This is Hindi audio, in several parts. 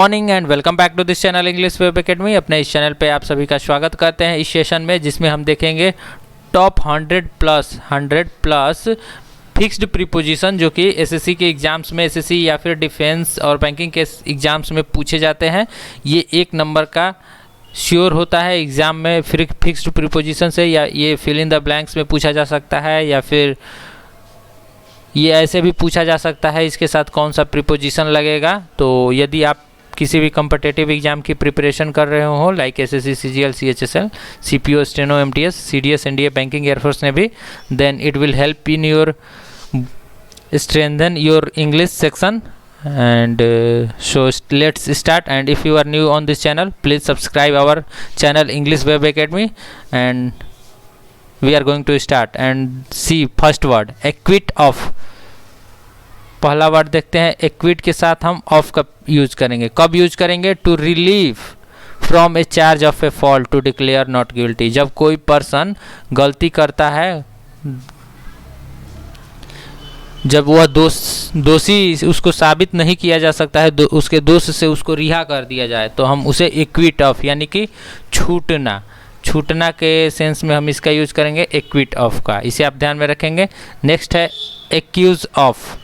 Morning and welcome back to this channel English web academy. अपने इस चैनल पे आप सभी का स्वागत करते हैं इस सेशन में, जिसमें हम देखेंगे टॉप 100 प्लस फिक्स्ड प्रीपोजिशन जो कि एसएससी के एग्जाम्स में, एसएससी या फिर डिफेंस और बैंकिंग के एग्जाम्स में पूछे जाते हैं। ये 1 नंबर का श्योर होता है एग्ज़ाम में फिक्स्ड प्रीपोजिशन से, या ये फिल इन द ब्लैंक्स में पूछा जा सकता है, या फिर ये ऐसे भी पूछा जा सकता है इसके साथ कौन सा प्रीपोजिशन लगेगा। तो यदि आप किसी भी कम्पिटिटिव एग्जाम की प्रिपरेशन कर रहे हो, like SSC, CGL, CHSL, CPO, steno, MTS, CDS, NDA, banking, air force ने भी, then it will help in your strengthen your English section. And so let's start. And if you are new on this channel, please subscribe our channel English Web Academy, and we are going to start and see first word acquit of। पहला वर्ड देखते हैं। एक्विट के साथ हम ऑफ का यूज करेंगे। कब यूज करेंगे? To relieve from a charge of a fault to declare not guilty. जब कोई पर्सन गलती करता है, जब वह दोषी उसको साबित नहीं किया जा सकता है, उसके दोष से उसको रिहा कर दिया जाए, तो हम उसे एक्विट ऑफ यानी कि छूटना के सेंस में हम इसका यूज करेंगे, एक्विट ऑफ का। इसे आप ध्यान में रखेंगे। नेक्स्ट है एक्यूज ऑफ।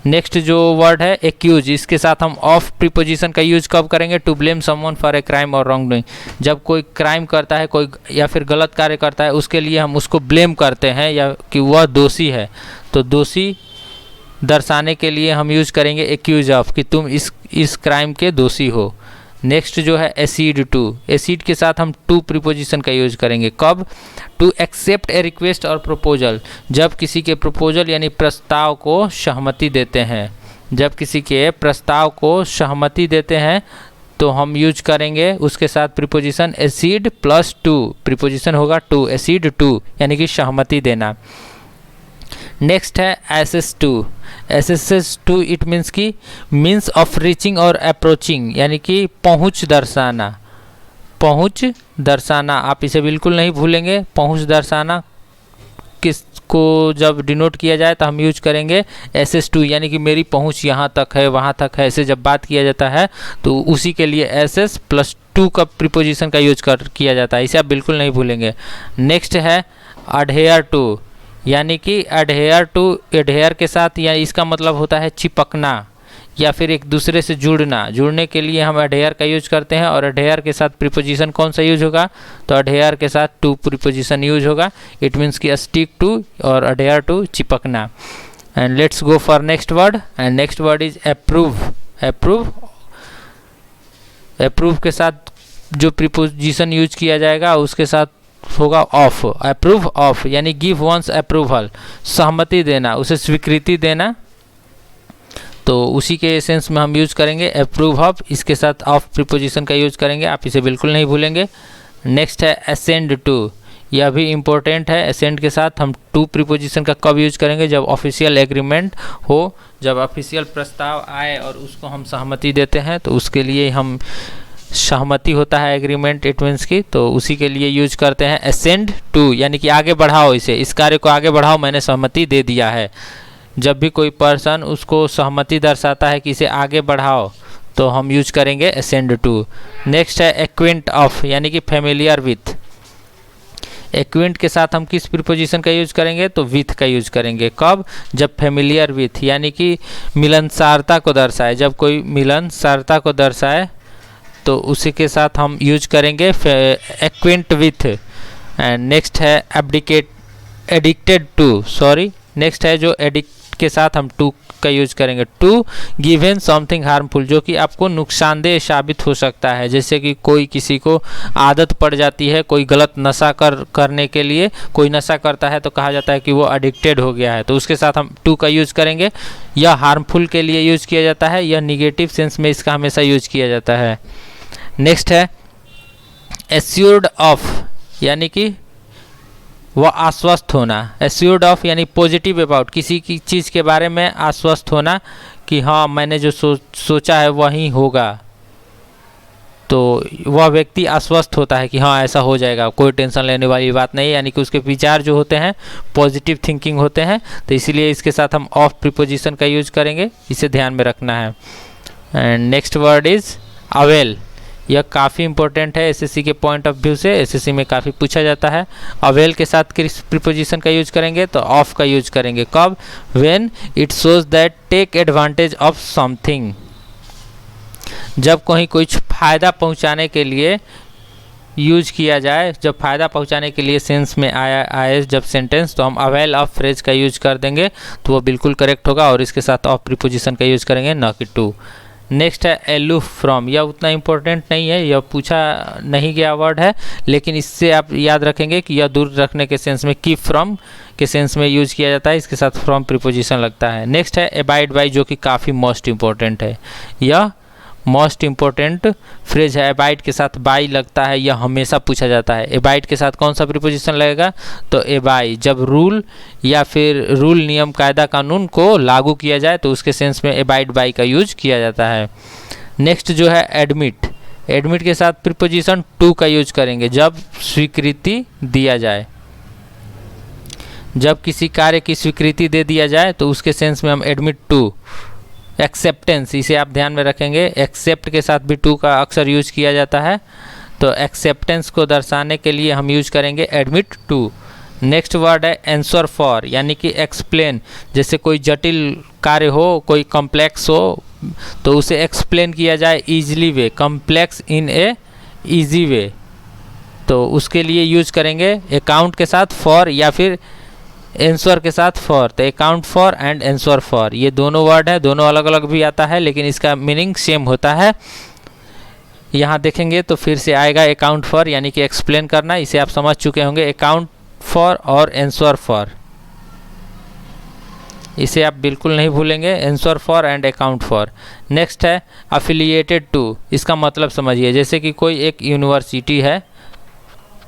नेक्स्ट जो वर्ड है एक्यूज, इसके साथ हम ऑफ प्रीपोजिशन का यूज कब करेंगे? To blame someone for a crime और रॉन्ग डूइंग। जब कोई क्राइम करता है, कोई या फिर गलत कार्य करता है, उसके लिए हम उसको ब्लेम करते हैं या कि वह दोषी है, तो दोषी दर्शाने के लिए हम यूज करेंगे एक्यूज ऑफ, कि तुम इस क्राइम के दोषी हो। नेक्स्ट जो है एसीड टू। एसीड के साथ हम टू प्रीपोजिशन का यूज करेंगे। कब? टू एक्सेप्ट ए रिक्वेस्ट और प्रपोजल। जब किसी के प्रपोजल यानी प्रस्ताव को सहमति देते हैं, जब किसी के प्रस्ताव को सहमति देते हैं तो हम यूज करेंगे उसके साथ preposition accede plus to. Preposition होगा टू, एसीड टू यानी कि सहमति देना। नेक्स्ट है access to. Access to it means की मीन्स ऑफ रीचिंग और अप्रोचिंग, यानी कि पहुंच दर्शाना। पहुंच दर्शाना आप इसे बिल्कुल नहीं भूलेंगे। पहुंच दर्शाना किसको जब डिनोट किया जाए तो हम यूज करेंगे एसेस टू, यानी कि मेरी पहुंच यहाँ तक है, वहाँ तक है, ऐसे जब बात किया जाता है तो उसी के लिए एसेस प्लस टू का प्रीपोजिशन का यूज किया जाता है। इसे आप बिल्कुल नहीं भूलेंगे। नेक्स्ट है अडहेयर टू, यानी कि अडहेयर टू, एडहेयर के साथ या इसका मतलब होता है चिपकना या फिर एक दूसरे से जुड़ना। जुड़ने के लिए हम अडहेयर का यूज करते हैं, और अडहेयर के साथ प्रीपोजिशन कौन सा यूज होगा? तो अडहेयर के साथ टू प्रीपोजिशन यूज होगा। इट मीन्स कि स्टिक टू और अडहेयर टू, चिपकना। And let's go for next word. And next word is approve. Approve के साथ जो प्रीपोजिशन यूज किया जाएगा उसके साथ होगा ऑफ। अप्रूव ऑफ यानी गिव वंस अप्रूवल, सहमति देना, उसे स्वीकृति देना, तो उसी के सेंस में हम यूज करेंगे अप्रूव ऑफ। इसके साथ ऑफ प्रीपोजिशन का यूज करेंगे, आप इसे बिल्कुल नहीं भूलेंगे। नेक्स्ट है असेंड टू। यह भी इम्पोर्टेंट है। असेंड के साथ हम टू प्रीपोजिशन का कब यूज करेंगे? जब ऑफिशियल एग्रीमेंट हो, जब ऑफिशियल प्रस्ताव आए और उसको हम सहमति देते हैं, तो उसके लिए हम सहमति होता है एग्रीमेंट, इट मीन्स की, तो उसी के लिए यूज करते हैं असेंड टू, यानी कि आगे बढ़ाओ, इस कार्य को आगे बढ़ाओ, मैंने सहमति दे दिया है। जब भी कोई पर्सन उसको सहमति दर्शाता है कि इसे आगे बढ़ाओ, तो हम यूज करेंगे असेंड टू। नेक्स्ट है एक्विंट ऑफ, यानी कि फेमिलियर विथ। एक्विंट के साथ हम किस प्रीपोजिशन का यूज करेंगे? तो विथ का यूज करेंगे। कब? जब फेमिलियर विथ यानी कि मिलनसारता को दर्शाए, जब कोई मिलनसारता को दर्शाए तो उसी के साथ हम यूज करेंगे एक्विंट विथ। एंड नेक्स्ट है एडिक्टेड टू। नेक्स्ट है जो एडिक्ट के साथ हम टू का यूज करेंगे। टू गिवन समथिंग हार्मफुल, जो कि आपको नुकसानदेह साबित हो सकता है। जैसे कि कोई किसी को आदत पड़ जाती है कोई गलत नशा करने के लिए, कोई नशा करता है तो कहा जाता है कि वो एडिक्टेड हो गया है, तो उसके साथ हम टू का यूज करेंगे। यह हार्मफुल के लिए यूज किया जाता है, यह निगेटिव सेंस में इसका हमेशा यूज किया जाता है। नेक्स्ट है एश्योर्ड ऑफ, यानी कि वह आश्वस्त होना। एश्योर्ड ऑफ यानी पॉजिटिव अबाउट, किसी की चीज़ के बारे में आश्वस्त होना कि हाँ मैंने जो सोचा है वही होगा, तो वह व्यक्ति आश्वस्त होता है कि हाँ ऐसा हो जाएगा, कोई टेंशन लेने वाली बात नहीं, यानी कि उसके विचार जो होते हैं पॉजिटिव थिंकिंग होते हैं। तो इसीलिए इसके साथ हम ऑफ प्रीपोजिशन का यूज करेंगे, इसे ध्यान में रखना है। And next word is avail, यह काफ़ी इंपॉर्टेंट है एसएससी के पॉइंट ऑफ व्यू से, एसएससी में काफ़ी पूछा जाता है। अवेल के साथ किस प्रीपोजिशन का यूज करेंगे, तो ऑफ का यूज करेंगे। कब, when it shows that take advantage of something, जब कहीं कुछ फ़ायदा पहुंचाने के लिए यूज किया जाए, जब फ़ायदा पहुंचाने के लिए सेंस में आए जब सेंटेंस, तो हम अवेल ऑफ फ्रेज का यूज कर देंगे, तो वो बिल्कुल करेक्ट होगा। और इसके साथ ऑफ प्रीपोजिशन का यूज करेंगे, न कि टू। नेक्स्ट है एलूफ फ्रॉम, यह उतना इम्पोर्टेंट नहीं है, यह पूछा नहीं गया वर्ड है, लेकिन इससे आप याद रखेंगे कि यह दूर रखने के सेंस में, कीप फ्रॉम के सेंस में यूज किया जाता है, इसके साथ फ्रॉम प्रीपोजिशन लगता है। नेक्स्ट है अबाइड बाई, जो कि काफ़ी मोस्ट इम्पोर्टेंट है, यह मोस्ट इम्पोर्टेंट फ्रेज है। अबाइड के साथ बाई लगता है, यह हमेशा पूछा जाता है। अबाइड के साथ कौन सा प्रीपोजिशन लगेगा, तो अबाई, जब रूल या फिर रूल, नियम, कायदा, कानून को लागू किया जाए तो उसके सेंस में अबाइड बाई का यूज किया जाता है। नेक्स्ट जो है एडमिट, एडमिट के साथ प्रीपोजिशन टू का यूज करेंगे जब स्वीकृति दिया जाए, जब किसी कार्य की स्वीकृति दे दिया जाए तो उसके सेंस में हम एडमिट टू। एक्सेप्टेंस, इसे आप ध्यान में रखेंगे, एक्सेप्ट के साथ भी टू का अक्सर यूज किया जाता है, तो एक्सेप्टेंस को दर्शाने के लिए हम यूज करेंगे एडमिट टू। नेक्स्ट वर्ड है आंसर फॉर, यानी कि एक्सप्लेन, जैसे कोई जटिल कार्य हो, कोई कॉम्प्लेक्स हो, तो उसे एक्सप्लेन किया जाए easily way, complex in A easy way, तो उसके लिए यूज करेंगे अकाउंट के साथ फॉर या फिर आंसर के साथ फॉर। तो account for and answer for, ये दोनों वर्ड है, दोनों अलग अलग भी आता है लेकिन इसका मीनिंग सेम होता है। यहाँ देखेंगे तो फिर से आएगा अकाउंट फॉर, यानी कि एक्सप्लेन करना, इसे आप समझ चुके होंगे, अकाउंट फॉर और आंसर फॉर, इसे आप बिल्कुल नहीं भूलेंगे, answer for and account for. Next है अफिलिएटेड टू, इसका मतलब समझिए, जैसे कि कोई एक यूनिवर्सिटी है,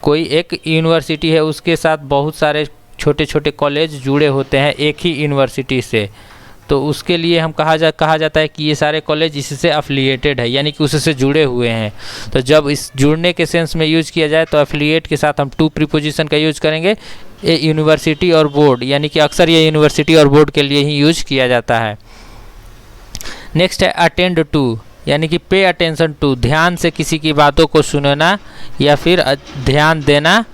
कोई एक यूनिवर्सिटी है, उसके साथ बहुत सारे छोटे छोटे कॉलेज जुड़े होते हैं एक ही यूनिवर्सिटी से, तो उसके लिए हम कहा जाता है कि ये सारे कॉलेज इससे अफिलिएटेड है, यानी कि उससे जुड़े हुए हैं। तो जब इस जुड़ने के सेंस में यूज किया जाए तो अफिलिएट के साथ हम टू प्रीपोजिशन का यूज करेंगे, ए यूनिवर्सिटी और बोर्ड, यानी कि अक्सर ये यूनिवर्सिटी और बोर्ड के लिए ही यूज किया जाता है। नेक्स्ट है अटेंड टू, यानी कि पे अटेंशन टू, ध्यान से किसी की बातों को सुनना या फिर ध्यान देना,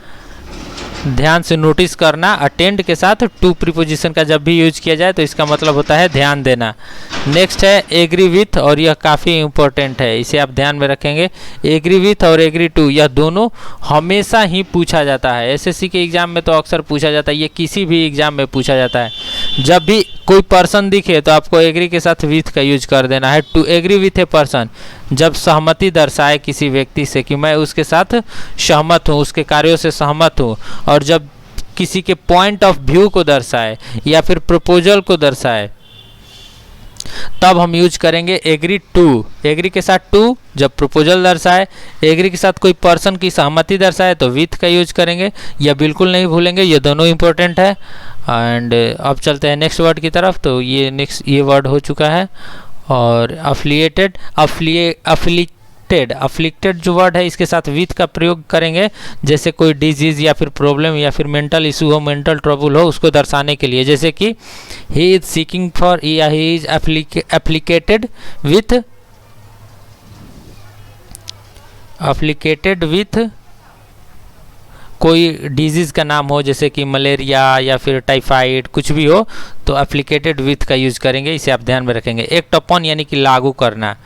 ध्यान से नोटिस करना। अटेंड के साथ टू प्रीपोजिशन का जब भी यूज किया जाए तो इसका मतलब होता है ध्यान देना। नेक्स्ट है एग्री विथ, और यह काफ़ी इंपॉर्टेंट है, इसे आप ध्यान में रखेंगे। एग्री विथ और एग्री टू, यह दोनों हमेशा ही पूछा जाता है, एसएससी के एग्जाम में तो अक्सर पूछा जाता है, ये किसी भी एग्जाम में पूछा जाता है। जब भी कोई पर्सन दिखे तो आपको एग्री के साथ विथ का यूज कर देना है। To agree with a person, जब सहमति दर्शाए किसी व्यक्ति से कि मैं उसके साथ सहमत हूँ, उसके कार्यों से सहमत हूँ, और जब किसी के पॉइंट ऑफ व्यू को दर्शाए या फिर प्रपोजल को दर्शाए तब हम यूज करेंगे एग्री टू। एग्री के साथ टू जब प्रपोजल दर्शाए, एग्री के साथ कोई पर्सन की सहमति दर्शाए तो विथ का यूज करेंगे, यह बिल्कुल नहीं भूलेंगे, ये दोनों इंपॉर्टेंट है। एंड अब चलते हैं नेक्स्ट वर्ड की तरफ, तो ये वर्ड हो चुका है। और अफिलिएटेड, अफ्लिक्टेड जो वर्ड है इसके साथ विथ का प्रयोग करेंगे, जैसे कोई डिजीज़ या फिर प्रॉब्लम या फिर मेंटल इशू हो, मेंटल ट्रबल हो, उसको दर्शाने के लिए, जैसे कि ही इज सीकिंग फॉर या ही इज एप्लीकेटेड विथ कोई डिजीज़ का नाम हो, जैसे कि मलेरिया या फिर टाइफाइड, कुछ भी हो तो एप्लीकेटेड विथ का यूज करेंगे, इसे आप ध्यान में रखेंगे। एक्ट अपॉन यानी कि लागू करना,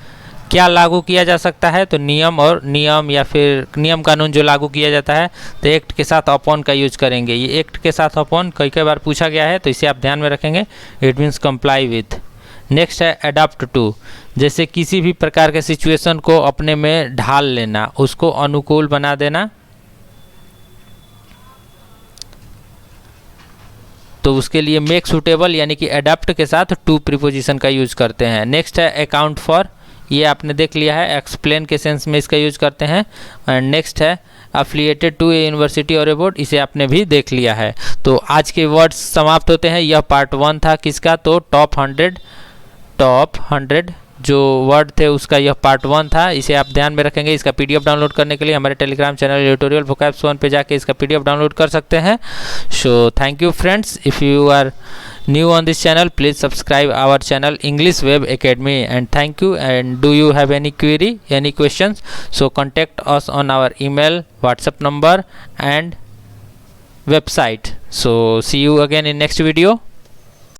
क्या लागू किया जा सकता है, तो नियम या फिर नियम कानून जो लागू किया जाता है, तो एक्ट के साथ अपॉन का यूज करेंगे। ये एक्ट के साथ अपॉन कई बार पूछा गया है तो इसे आप ध्यान में रखेंगे, it means comply with. Next है अडॉप्ट टू, जैसे किसी भी प्रकार के सिचुएशन को अपने में ढाल लेना, उसको अनुकूल बना देना, तो उसके लिए मेक सूटेबल यानी कि अडॉप्ट के साथ टू प्रीपोजिशन का यूज करते हैं। नेक्स्ट है अकाउंट फॉर, ये आपने देख लिया है, एक्सप्लेन के सेंस में इसका यूज करते हैं। एंड नेक्स्ट है अफिलिएटेड टू ए यूनिवर्सिटी और ए बोर्ड, इसे आपने भी देख लिया है। तो आज के वर्ड्स समाप्त होते हैं। यह पार्ट 1 था किसका, तो टॉप 100 जो वर्ड थे उसका यह पार्ट 1 था, इसे आप ध्यान में रखेंगे। इसका पीडीएफ डाउनलोड करने के लिए हमारे टेलीग्राम चैनल ट्यूटोरियल vocabs 1 पे जाके इसका पीडीएफ डाउनलोड कर सकते हैं। So thank you friends, if you are new on this channel, please subscribe our channel English Web Academy, and thank you. And do you have any query, any questions, so contact us on our email, WhatsApp number and website. So see you again in next video.